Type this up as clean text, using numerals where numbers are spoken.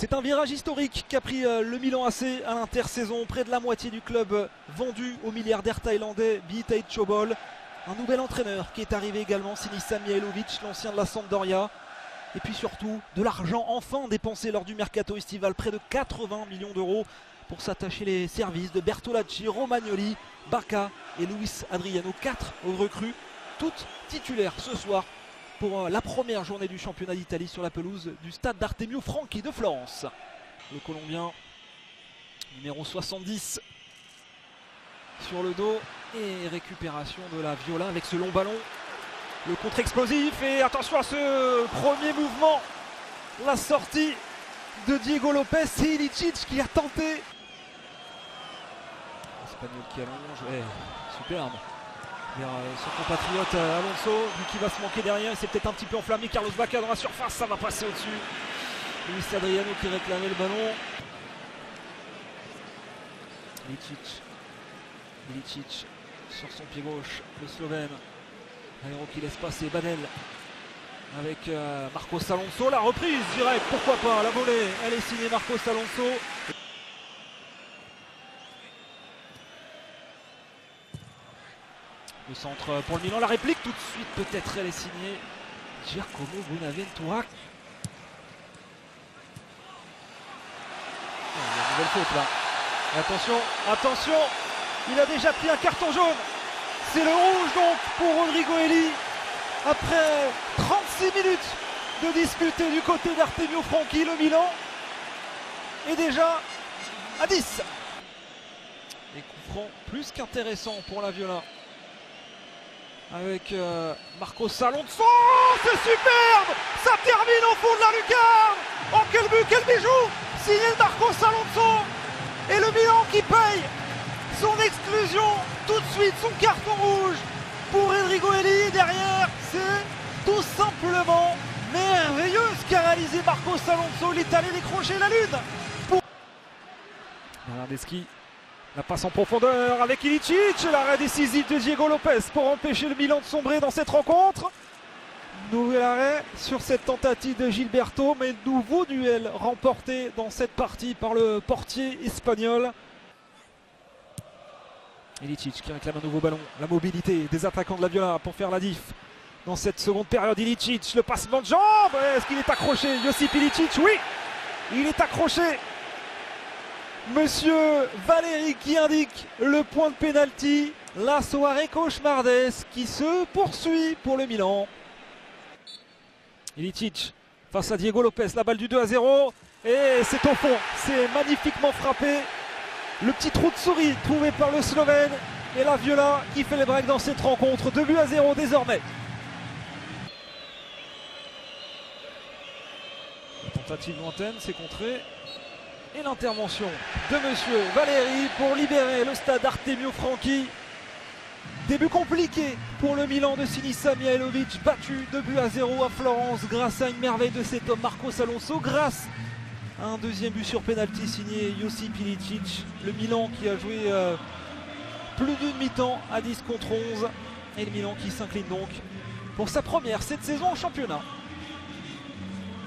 C'est un virage historique qu'a pris le Milan AC à l'intersaison. Près de la moitié du club vendu au milliardaire thaïlandais Vitaly Chobol. Un nouvel entraîneur qui est arrivé également, Sinisa Mihajlovic, l'ancien de la Sampdoria. Et puis surtout, de l'argent enfin dépensé lors du mercato estival. Près de 80 millions d'euros pour s'attacher les services de Bertolacci, Romagnoli, Bacca et Luis Adriano. 4 recrues, toutes titulaires ce soir pour la première journée du championnat d'Italie sur la pelouse du stade d'Artemio Franchi de Florence. Le Colombien, numéro 70, sur le dos et récupération de la Viola avec ce long ballon. Le contre-explosif et attention à ce premier mouvement. La sortie de Diego Lopez et Ilicic qui a tenté. L'Espagnol qui allonge, superbe. Vers son compatriote Alonso, vu qu'il va se manquer derrière, il s'est peut-être un petit peu enflammé. Carlos Bacca dans la surface, ça va passer au-dessus. Luis Adriano qui réclamait le ballon. Ilicic sur son pied gauche, le Slovène. Aéro qui laisse passer Banel avec Marcos Alonso. La reprise directe, pourquoi pas, la volée, elle est signée Marcos Alonso. Le centre pour le Milan, la réplique tout de suite peut-être, elle est signée Giacomo Bonaventura. Il y a une nouvelle faute là. Et attention, il a déjà pris un carton jaune. C'est le rouge donc pour Rodrigo Eli. Après 36 minutes de disputer du côté d'Artemio Franchi, le Milan est déjà à 10. Et coup franc plus qu'intéressant pour la Viola. Avec Marcos Alonso, c'est superbe. Ça termine au fond de la lucarne. Oh quel but, quel bijou. Signé Marcos Alonso. Et le Milan qui paye son exclusion tout de suite, son carton rouge pour Rodrigo Eli. Et derrière, c'est tout simplement merveilleux ce qu'a réalisé Marcos Alonso. Il est allé décrocher la lune. Bernardeschi, la passe en profondeur avec Ilicic. L'arrêt décisif de Diego Lopez pour empêcher le Milan de sombrer dans cette rencontre. Nouvel arrêt sur cette tentative de Gilberto, mais nouveau duel remporté dans cette partie par le portier espagnol. Ilicic qui réclame un nouveau ballon. La mobilité des attaquants de la Viola pour faire la diff dans cette seconde période. Ilicic, le passement de jambe. Est-ce qu'il est accroché? Josip Ilicic, oui, il est accroché. Monsieur Valéry qui indique le point de pénalty. La soirée cauchemardesque qui se poursuit pour le Milan. Ilicic face à Diego Lopez, la balle du 2-0 et c'est au fond, c'est magnifiquement frappé. Le petit trou de souris trouvé par le Slovène et la Viola qui fait les breaks dans cette rencontre. 2-0 désormais. La tentative lointaine, c'est contré. Et l'intervention de monsieur Valéry pour libérer le stade Artemio Franchi. Début compliqué pour le Milan de Sinisa Mihajlovic, battu 2-0 à Florence grâce à une merveille de cet homme Marcos Alonso, grâce à un deuxième but sur penalty signé Josip Ilicic. Le Milan qui a joué plus d'une mi-temps à 10 contre 11 et le Milan qui s'incline donc pour sa première cette saison en championnat.